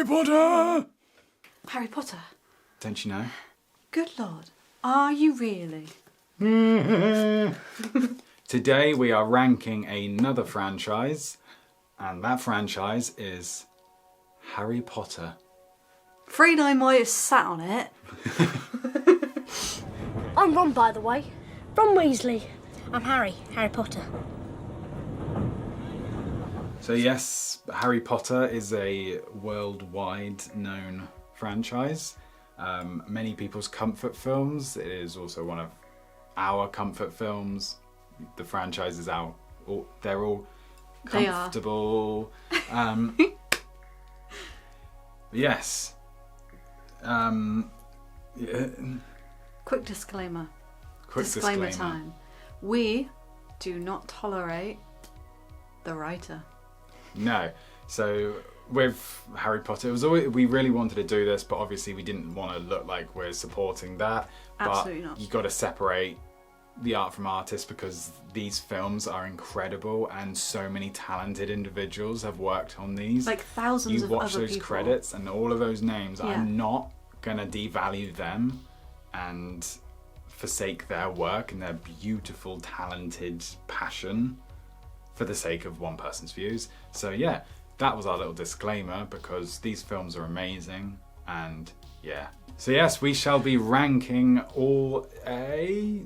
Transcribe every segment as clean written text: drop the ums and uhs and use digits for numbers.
Harry Potter! Harry Potter? Don't you know? Good Lord. Are you really? Today we are ranking another franchise, and that franchise is Harry Potter. Afraid I might have sat on it. I'm Ron, by the way. Ron Weasley. I'm Harry Potter. So yes, Harry Potter is a worldwide known franchise. Many people's comfort films. It is also one of our comfort films. The franchise is out. They're all comfortable. Yes. Yeah. Quick disclaimer. Quick disclaimer time. We do not tolerate the writer. No. So with Harry Potter, it was always, we really wanted to do this, but obviously we didn't want to look like we're supporting that. Absolutely but not. You got to separate the art from artist, because these films are incredible and so many talented individuals have worked on these. Like thousands of other people. You watch those credits and all of those names. Yeah. I'm not gonna devalue them and forsake their work and their beautiful, talented passion for the sake of one person's views. So yeah, that was our little disclaimer, because these films are amazing. And yeah, so yes, we shall be ranking all 8.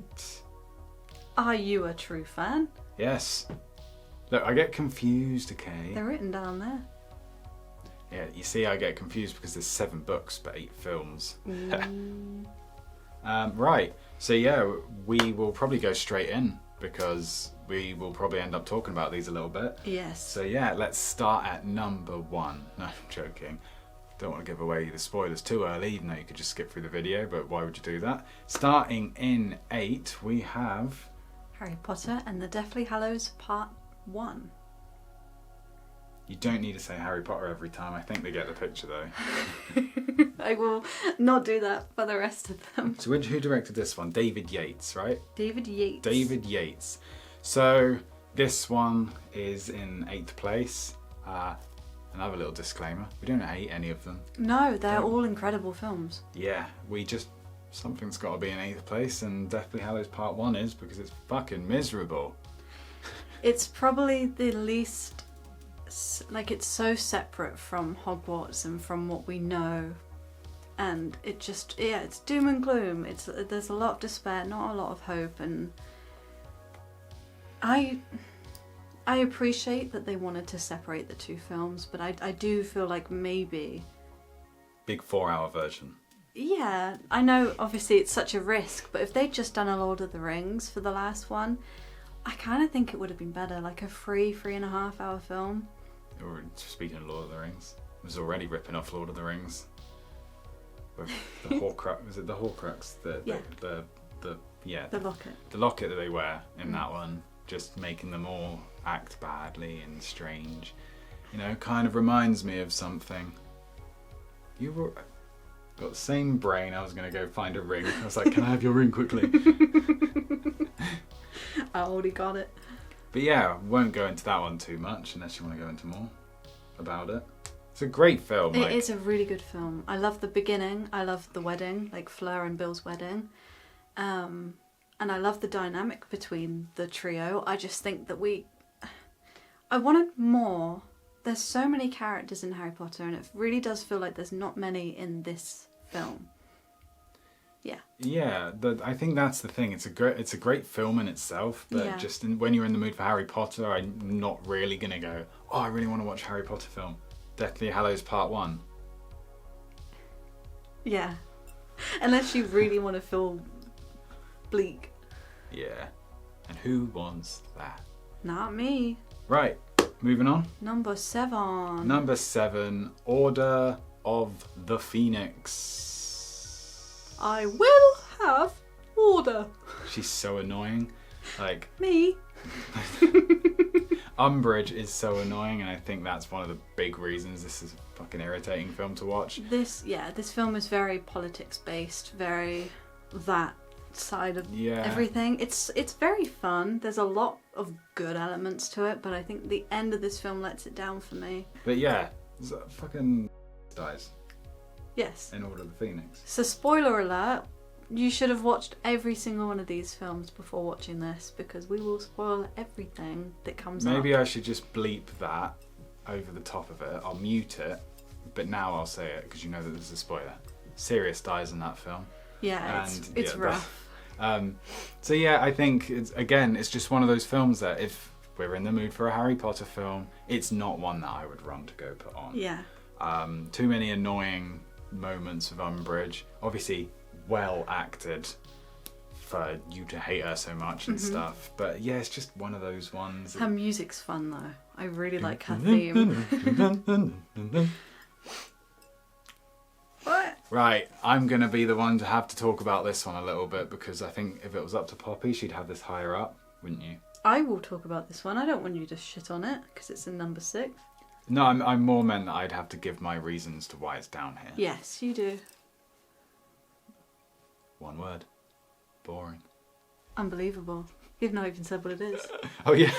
Are you a true fan? Yes. Look, I get confused, okay? They're written down there. Yeah, you see, I get confused because there's 7 books but 8 films. Right, so yeah, we will probably go straight in, because we will probably end up talking about these a little bit. Yes. So yeah, let's start at number 1. No, I'm joking. Don't want to give away the spoilers too early, even though you could just skip through the video, but why would you do that? Starting in 8, we have Harry Potter and the Deathly Hallows Part 1. You don't need to say Harry Potter every time. I think they get the picture though. I will not do that for the rest of them. So who directed this one? David Yates, right? David Yates. David Yates. So this one is in 8th place. Another little disclaimer. We don't hate any of them. No, they're all incredible films. Yeah, something's got to be in 8th place, and Deathly Hallows Part 1 is, because it's fucking miserable. It's probably the least, like, it's so separate from Hogwarts and from what we know, and it just, yeah, it's doom and gloom. There's a lot of despair, not a lot of hope, and I appreciate that they wanted to separate the 2 films, but I do feel like maybe big 4-hour version. Yeah, I know obviously it's such a risk, but if they'd just done a Lord of the Rings for the last one, I kind of think it would have been better, like a 3.5 hour film. Or speaking of Lord of the Rings, it was already ripping off Lord of the Rings. With the Horcrux, was it the Horcrux? The locket. The locket that they wear in that one, just making them all act badly and strange. You know, kind of reminds me of something. You were got the same brain. I was going to go find a ring. I was like, can I have your ring quickly? I already got it. But yeah, won't go into that one too much unless you want to go into more about it. It's a great film. It is a really good film. I love the beginning. I love the wedding, like Fleur and Bill's wedding. And I love the dynamic between the trio. I just think that I wanted more. There's so many characters in Harry Potter, and it really does feel like there's not many in this film. Yeah. Yeah, I think that's the thing. It's a great film in itself, but just when you're in the mood for Harry Potter, I'm not really gonna go, oh, I really want to watch a Harry Potter film. Deathly Hallows Part 1. Yeah. Unless you really want to feel bleak. Yeah. And who wants that? Not me. Right. Moving on. Number 7. Number 7, Order of the Phoenix. I will have order. She's so annoying. Like me. Umbridge is so annoying, and I think that's one of the big reasons this is a fucking irritating film to watch. This film is very politics based, very that side of everything. It's very fun. There's a lot of good elements to it, but I think the end of this film lets it down for me. But yeah, fucking dies Yes. in Order of the Phoenix. So spoiler alert, you should have watched every single one of these films before watching this, because we will spoil everything that comes up. Maybe I should just bleep that over the top of it. I'll mute it, but now I'll say it because you know that there's a spoiler. Sirius dies in that film. Yeah, it's rough. So yeah, I think it's just one of those films that if we're in the mood for a Harry Potter film, it's not one that I would run to go put on. Yeah. Too many annoying moments of Umbridge. Obviously, well acted for you to hate her so much and stuff. But yeah, it's just one of those ones. Her music's fun though. I really like her theme. What? Right, I'm going to be the one to have to talk about this one a little bit, because I think if it was up to Poppy, she'd have this higher up, wouldn't you? I will talk about this one. I don't want you to shit on it because it's in number 6. No, I'm more meant that I'd have to give my reasons to why it's down here. Yes, you do. One word. Boring. Unbelievable. You've not even said what it is. Oh yeah.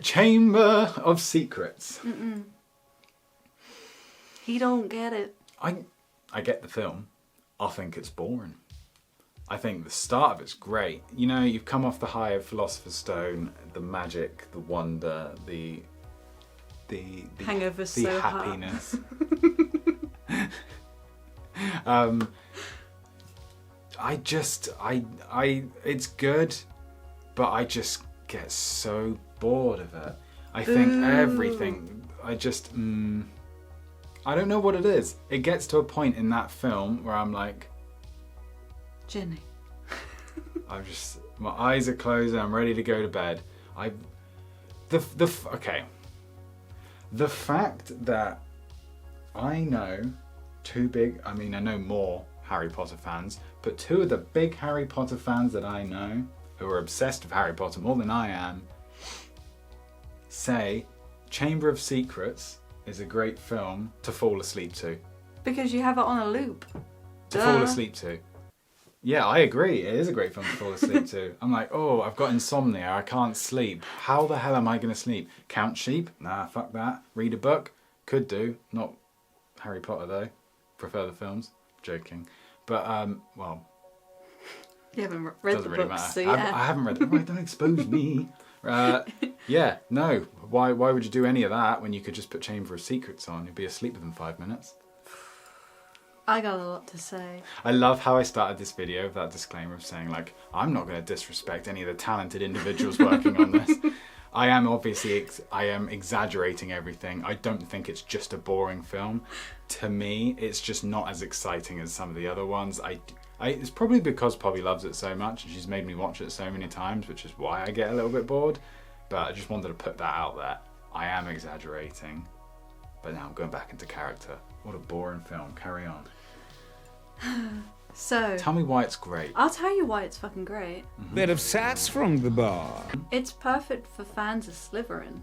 Chamber of Secrets. Mm-mm. He don't get it. I get the film. I think it's boring. I think the start of it's great. You know, you've come off the high of Philosopher's Stone, the magic, the wonder, the Hangover's the so happiness. I it's good, but I just get so bored of it. I think everything, I don't know what it is. It gets to a point in that film where I'm like, Jenny. my eyes are closed and I'm ready to go to bed. The fact that I know I know more Harry Potter fans, but 2 of the big Harry Potter fans that I know, who are obsessed with Harry Potter more than I am, say Chamber of Secrets is a great film to fall asleep to. Because you have it on a loop. Fall asleep to. Yeah, I agree. It is a great film to fall asleep to. I'm like, oh, I've got insomnia. I can't sleep. How the hell am I going to sleep? Count sheep? Nah, fuck that. Read a book? Could do. Not Harry Potter, though. Prefer the films. Joking. But, well... You haven't read the really books, matter. so yeah. I haven't read them. Right, don't expose me. Yeah, no. Why would you do any of that when you could just put Chamber of Secrets on? You'd be asleep within 5 minutes. I got a lot to say. I love how I started this video with that disclaimer of saying, like, I'm not going to disrespect any of the talented individuals working on this. I am exaggerating everything. I don't think it's just a boring film. To me, it's just not as exciting as some of the other ones. It's probably because Poppy loves it so much and she's made me watch it so many times, which is why I get a little bit bored. But I just wanted to put that out there. I am exaggerating. But now I'm going back into character. What a boring film. Carry on. So... Tell me why it's great. I'll tell you why it's fucking great. Bit of sats from the bar. It's perfect for fans of Slytherin.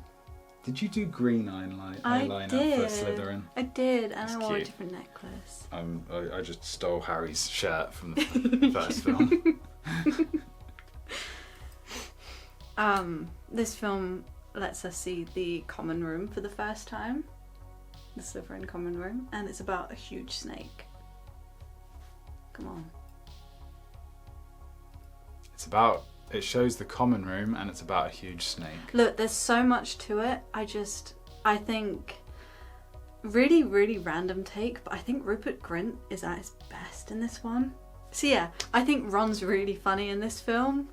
Did you do green eyeliner for Slytherin? I did, and That's I wore a cute. different necklace. I just stole Harry's shirt from the first film. This film lets us see the common room for the first time. The Slytherin common room. And it's about a huge snake. Come on. It shows the common room and it's about a huge snake. Look, there's so much to it. I think, really, really random take, but I think Rupert Grint is at his best in this one. So yeah, I think Ron's really funny in this film.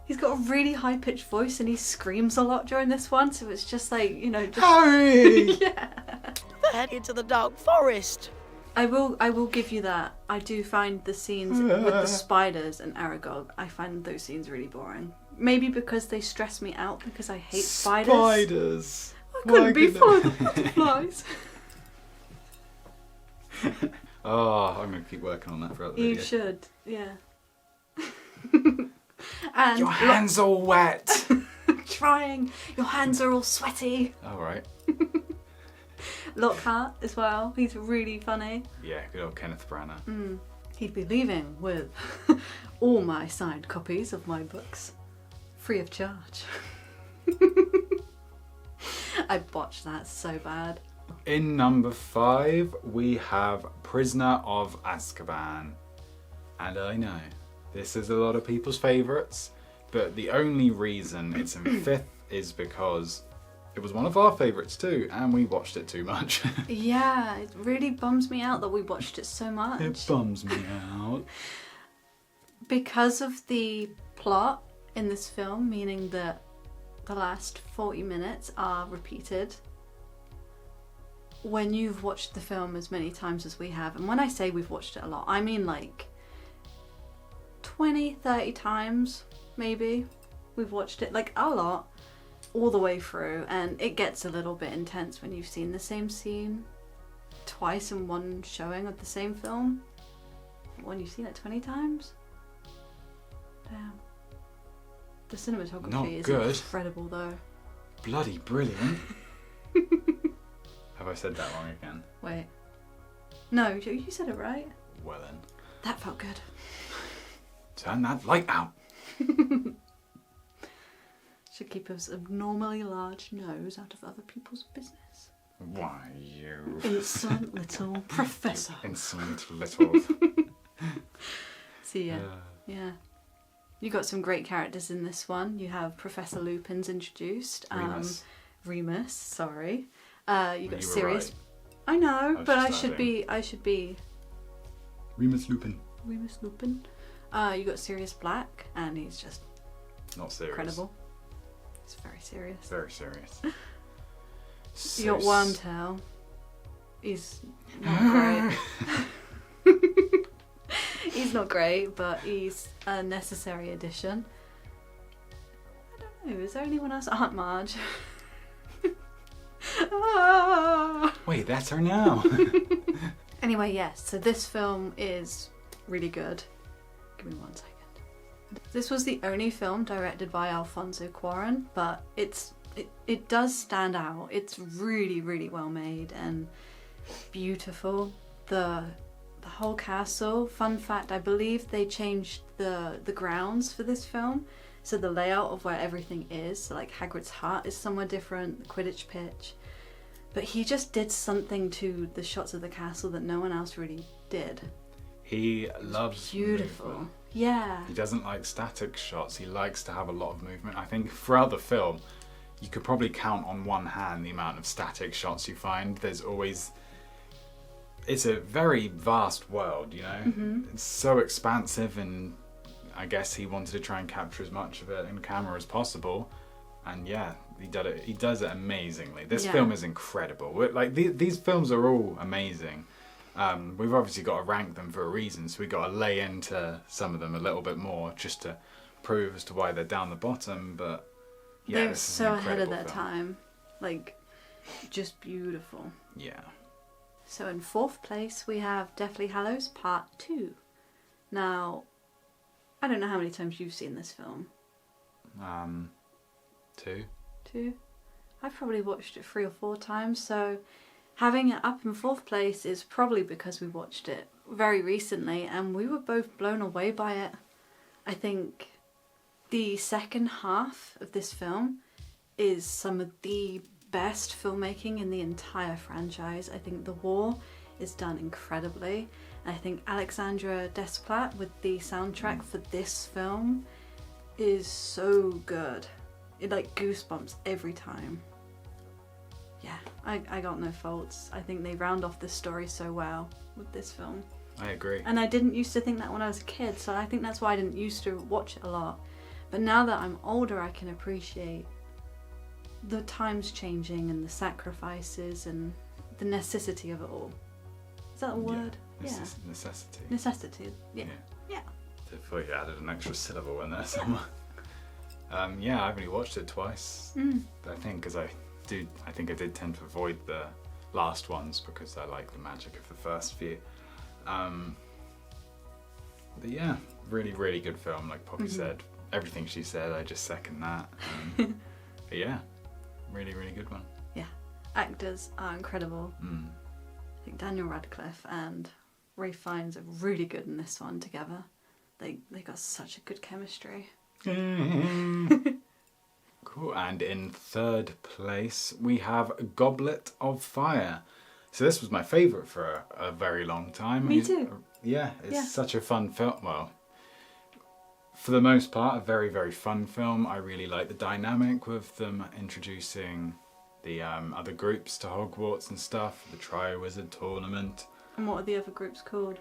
He's got a really high-pitched voice and he screams a lot during this one, so it's just like, Harry! Yeah. Head into the dark forest. I will give you that. I do find the scenes with the spiders and Aragog, I find those scenes really boring. Maybe because they stress me out because I hate spiders. Spiders! I couldn't be full of the butterflies. Oh, I'm going to keep working on that throughout the video. You should, yeah. And Your hands are wet! trying. Your hands are all sweaty. Alright. Lockhart as well. He's really funny. Yeah, good old Kenneth Branagh. He'd be leaving with all my signed copies of my books. Free of charge. I botched that so bad. In number 5, we have Prisoner of Azkaban. And I know, this is a lot of people's favourites, but the only reason it's in 5th is because it was one of our favourites too, and we watched it too much. Yeah, it really bums me out that we watched it so much. It bums me out. Because of the plot in this film, meaning that the last 40 minutes are repeated. When you've watched the film as many times as we have, and when I say we've watched it a lot, I mean like 20, 30 times maybe. We've watched it like a lot, all the way through, and it gets a little bit intense when you've seen the same scene twice in one showing of the same film. When you've seen it 20 times? Damn. The cinematography Not is good. incredible though. Bloody brilliant. Have I said that wrong again? Wait. No, you said it right. Well then. That felt good. Turn that light out. Should keep his abnormally large nose out of other people's business. Why, you... Insolent little professor. Insolent little... So yeah. You got some great characters in this one. You have Professor Lupin's introduced. Remus, sorry. You got You were Sirius. right. I know, was but just I should be Remus Lupin. Remus Lupin. You got Sirius Black, and he's just Not serious. incredible. He's very serious. Very serious. You got Wormtail. He's not great. He's not great, but he's a necessary addition. I don't know, is there anyone else? Aunt Marge. Ah. Wait, that's her now. Anyway, yes, so this film is really good. Give me 1 second. This was the only film directed by Alfonso Cuarón, but it does stand out. It's really, really well made and beautiful. The whole castle, fun fact, I believe they changed the grounds for this film. So the layout of where everything is, so like Hagrid's hut is somewhere different, the Quidditch pitch. But he just did something to the shots of the castle that no one else really did. He loves Beautiful. movement. Yeah. He doesn't like static shots. He likes to have a lot of movement. I think throughout the film, you could probably count on one hand the amount of static shots you find. There's always... It's a very vast world, you know? Mm-hmm. It's so expansive, and I guess he wanted to try and capture as much of it in camera as possible. And yeah, he does it amazingly. This film is incredible. Like these films are all amazing. We've obviously got to rank them for a reason, so we've got to lay into some of them a little bit more just to prove as to why they're down the bottom. But yeah, they were this is so an ahead of incredible their film. time. Like, just beautiful. Yeah. So in 4th place we have Deathly Hallows Part 2. Now, I don't know how many times you've seen this film. 2. 2? I've probably watched it 3 or 4 times, so having it up in 4th place is probably because we watched it very recently and we were both blown away by it. I think the second half of this film is some of the best filmmaking in the entire franchise. I think the war is done incredibly. I think Alexandra Desplat with the soundtrack for this film is so good. It like goosebumps every time. Yeah, I got no faults. I think they round off the story so well with this film. I agree. And I didn't used to think that when I was a kid, so I think that's why I didn't used to watch it a lot. But now that I'm older, I can appreciate the times changing and the sacrifices and the necessity of it all. Is that a word? Yeah. Necessity. Necessity. Yeah. Yeah. I thought you added an extra syllable in there somewhere. Yeah, I've only watched it twice. I think because I think I did tend to avoid the last ones because I like the magic of the first few. But yeah, really, really good film. Like Poppy said, everything she said, I just second that. But yeah, really, really good one. Yeah. Actors are incredible. I think Daniel Radcliffe and Ralph Fiennes are really good in this one together. They got such a good chemistry. Cool. Cool. And in third place, we have Goblet of Fire. So this was my favourite for a very long time. Me too. Yeah, it's Yeah. such a fun film. Well, for the most part, a very, very fun film. I really like the dynamic with them introducing the other groups to Hogwarts and stuff. The Triwizard Tournament. And what are the other groups called?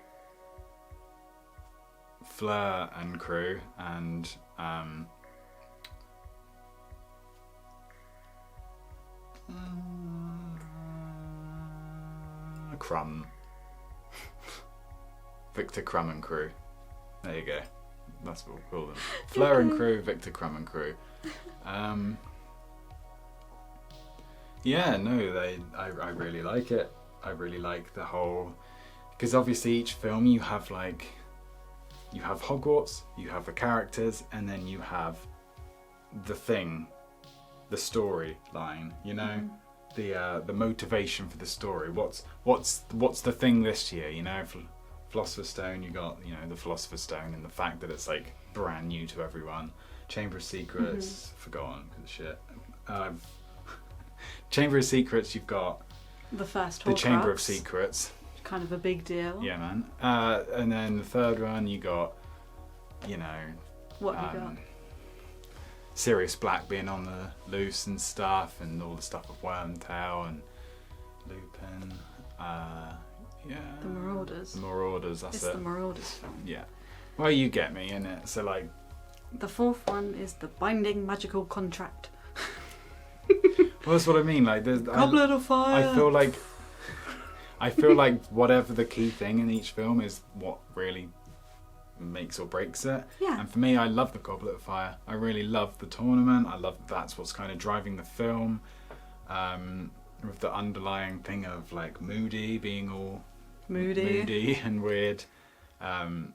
Fleur and crew and Crumb. Victor Crumb and crew. There you go. That's what we'll call them. Fleur and crew, Victor Crumb and crew. Yeah, no, I really like it. I really like the whole, because obviously each film you have Hogwarts, you have the characters, and then you have the thing, the storyline. You know, the motivation for the story. What's the thing this year? You know, Philosopher's Stone. You got the Philosopher's Stone and the fact that it's like brand new to everyone. Chamber of Secrets. Forgotten because of shit. Chamber of Secrets. You've got The first the Chamber of Horcrux. Secrets. Kind of a big deal. Yeah, man. And then the third one, you got, What have you got? Sirius Black being on the loose and stuff, and all the stuff with Wormtail and Lupin. Yeah. The Marauders. The Marauders, that's It's it. the Marauders film. Yeah. Well, you get me, innit? So, like... The fourth one is The Binding Magical Contract. Well, that's what I mean. Like, Goblet of Fire. I feel like whatever the key thing in each film is what really makes or breaks it. Yeah. And for me, I love the Goblet of Fire. I really love the tournament. I love that's what's kind of driving the film. With the underlying thing of like Moody being all moody and weird. And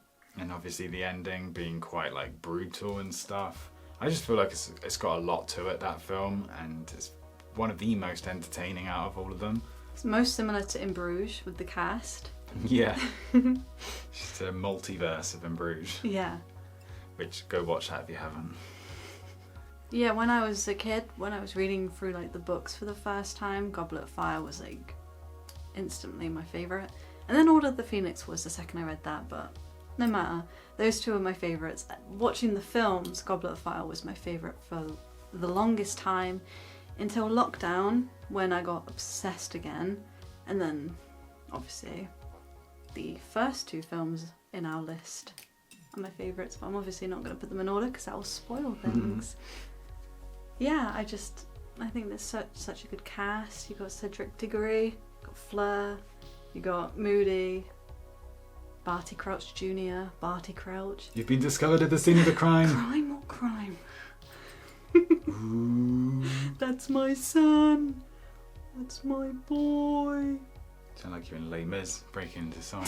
obviously the ending being quite like brutal and stuff. I just feel like it's got a lot to it, that film, and it's one of the most entertaining out of all of them. It's most similar to In Bruges with the cast. Yeah. Just a multiverse of In Bruges. Yeah. Which, go watch that if you haven't. Yeah, when I was a kid, when I was reading through like the books for the first time, Goblet of Fire was like instantly my favourite. And then Order of the Phoenix was the second I read that, but no matter. Those two are my favourites. Watching the films, Goblet of Fire was my favourite for the longest time until lockdown, when I got obsessed again. And then, obviously, the first two films in our list are my favourites, but I'm obviously not going to put them in order because that will spoil things. Yeah, I think there's such a good cast. You got Cedric Diggory, you got Fleur, you got Moody, Barty Crouch Jr., Barty Crouch. You've been discovered at the scene of the crime. Crime or crime? Ooh. That's my son. That's my boy. Sound like you're in Les Mis breaking into song.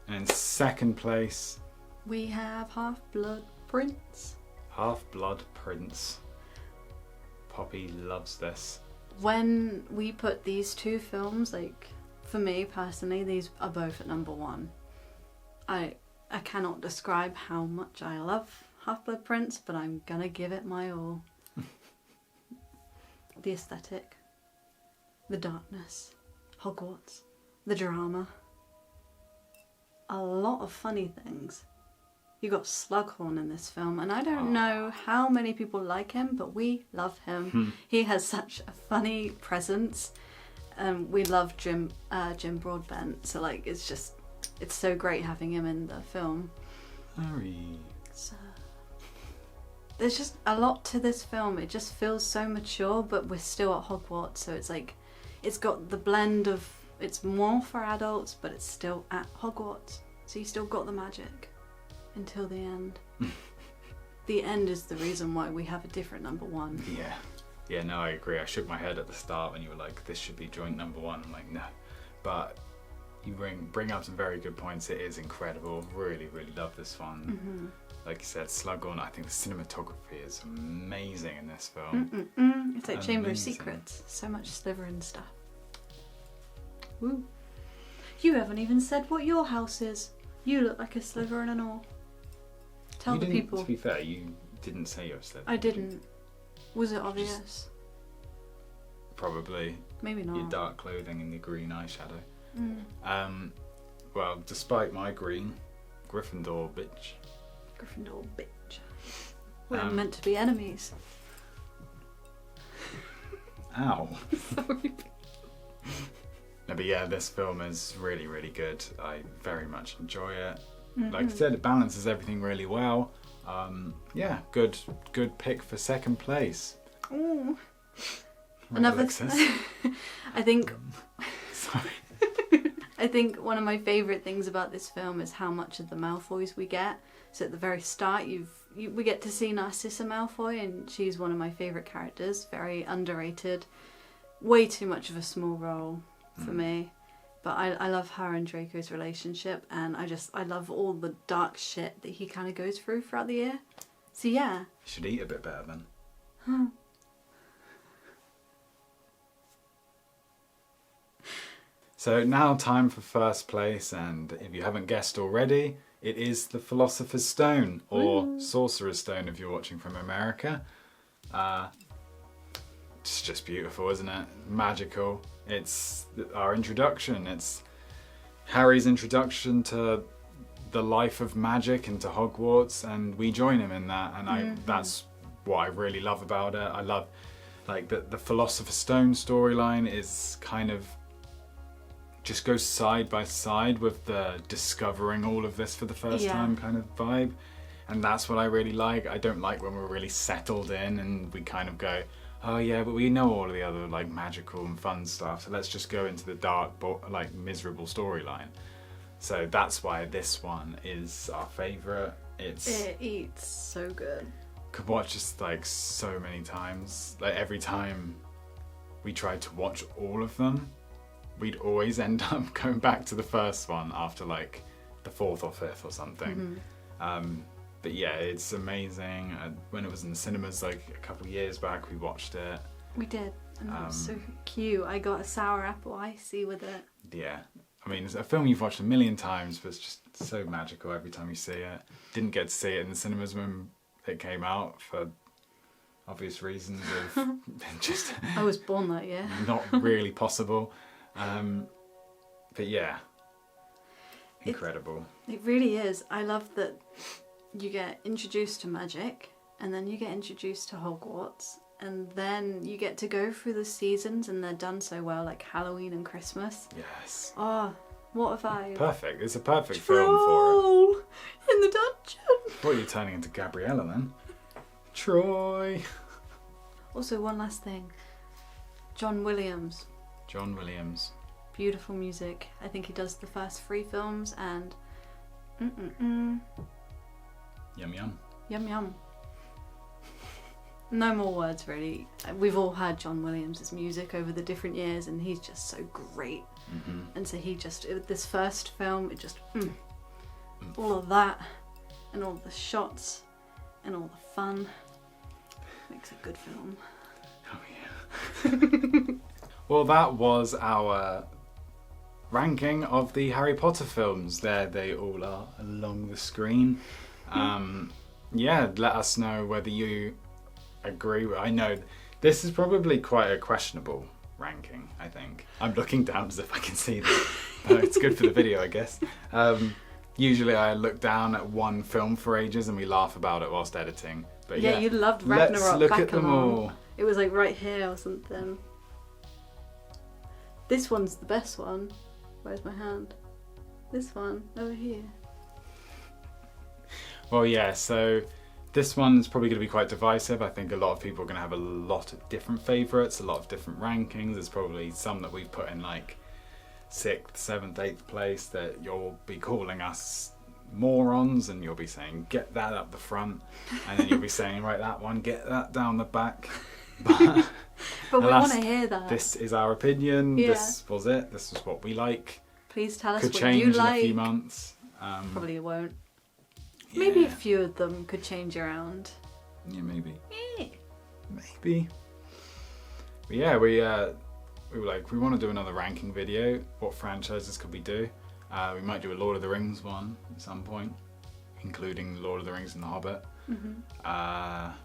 And in second place, We have Half-Blood Prince. Half-Blood Prince. Poppy loves this. When we put these two films, like, for me personally, these are both at number one. I cannot describe how much I love Half-Blood Prince, but I'm gonna give it my all. The aesthetic, the darkness, Hogwarts, the drama, a lot of funny things. You got Slughorn in this film, and I don't know how many people like him, but we love him. He has such a funny presence. We love Jim Broadbent, so like it's so great having him in the film. Harry. So, there's just a lot to this film. It just feels so mature, but we're still at Hogwarts, so it's like it's got the blend of, it's more for adults, but it's still at Hogwarts, so you still got the magic until the end. The end is the reason why we have a different number one. Yeah, no, I agree. I shook my head at the start when you were like, this should be joint number one. I'm like, no. But you bring up some very good points. It is incredible. Really, really love this one. Like you said, Slughorn, I think the cinematography is amazing in this film. It's like Chamber of Amazing. Secrets. So much Slytherin stuff. Woo. You haven't even said what your house is. You look like a Slytherin and all. Tell You the didn't, people. to be fair, you didn't say your Slytherin. I didn't. Was it obvious? Probably. Maybe not. Your dark clothing and your green eyeshadow. Mm. Well, despite my green, Gryffindor, bitch. Gryffindor, bitch. We're meant to be enemies. Ow. Sorry. No, but yeah, this film is really, really good. I very much enjoy it. Mm-hmm. Like I said, it balances everything really well. Yeah, good pick for second place. Ooh. Right, Another Alexis. I think Sorry. I think one of my favourite things about this film is how much of the Malfoys we get. So at the very start, we get to see Narcissa Malfoy, and she's one of my favourite characters. Very underrated. Way too much of a small role for me. But I love her and Draco's relationship, and I love all the dark shit that he kind of goes through throughout the year. So yeah. You should eat a bit better then. So now time for first place, and if you haven't guessed already, it is the Philosopher's Stone, or Sorcerer's Stone if you're watching from America. It's just beautiful, isn't it? Magical. It's our introduction. It's Harry's introduction to the life of magic and to Hogwarts, and we join him in that. And that's what I really love about it. I love like the Philosopher's Stone storyline is kind of just goes side by side with the discovering all of this for the first time kind of vibe, and that's what I really like. I don't like when we're really settled in and we kind of go, oh yeah, but we know all of the other like magical and fun stuff, so let's just go into the dark like miserable storyline. So that's why this one is our favourite. It eats so good. Could watch this like so many times. Like every time we tried to watch all of them, we'd always end up going back to the first one after like the fourth or fifth or something. But yeah, it's amazing. When it was in the cinemas like a couple of years back, we watched it. We did, and it was so cute. I got a sour apple icy with it. Yeah, I mean, it's a film you've watched a million times, but it's just so magical every time you see it. Didn't get to see it in the cinemas when it came out for obvious reasons of just I was born that year. not really possible. But yeah, incredible. It really is. I love that you get introduced to magic, and then you get introduced to Hogwarts, and then you get to go through the seasons, and they're done so well, like Halloween and Christmas. Yes. Oh, what a vibe. Perfect. It's a perfect film for it. Troll in the dungeon. Thought you were turning into Gabriella then. Troy. Also, one last thing. John Williams. John Williams. Beautiful music. I think he does the first 3 films, and Yum yum. yum yum. No more words really. We've all heard John Williams' music over the different years, and he's just so great. And so this first film, it just all of that, and all the shots, and all the fun makes a good film. Oh yeah. Well, that was our ranking of the Harry Potter films. There they all are along the screen. Yeah, let us know whether you agree. I know this is probably quite a questionable ranking, I think. I'm looking down as if I can see them. But it's good for the video, I guess. Usually I look down at one film for ages and we laugh about it whilst editing. But Yeah, you loved Ragnarok. let's look back at them along. all. It was like right here or something. This one's the best one. Where's my hand? This one, over here. Well, yeah, so this one's probably going to be quite divisive. I think a lot of people are going to have a lot of different favourites, a lot of different rankings. There's probably some that we've put in like 6th, 7th, 8th place that you'll be calling us morons, and you'll be saying, get that up the front. And then you'll be saying, right, that one, get that down the back. But we want to hear that. This is our opinion. Yeah. This was it. This is what we like. Please tell us Could what change you in like. a few months. Probably it won't. Yeah. Maybe a few of them could change around. Yeah, maybe. Eh. Maybe. But yeah, we were like, we want to do another ranking video. What franchises could we do? We might do a Lord of the Rings one at some point, including Lord of the Rings and The Hobbit.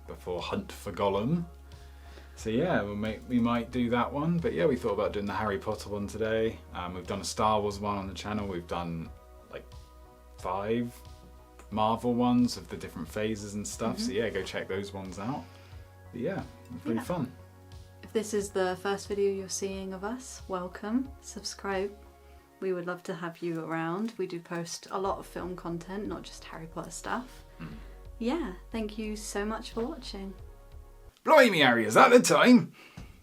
Before Hunt for Gollum. So yeah, we might do that one. But yeah, we thought about doing the Harry Potter one today. We've done a Star Wars one on the channel. We've done like 5 Marvel ones of the different phases and stuff. So yeah, go check those ones out. But yeah, it's really fun. If this is the first video you're seeing of us, welcome. Subscribe. We would love to have you around. We do post a lot of film content, not just Harry Potter stuff. Yeah, thank you so much for watching. Blimey, Harry, is that the time?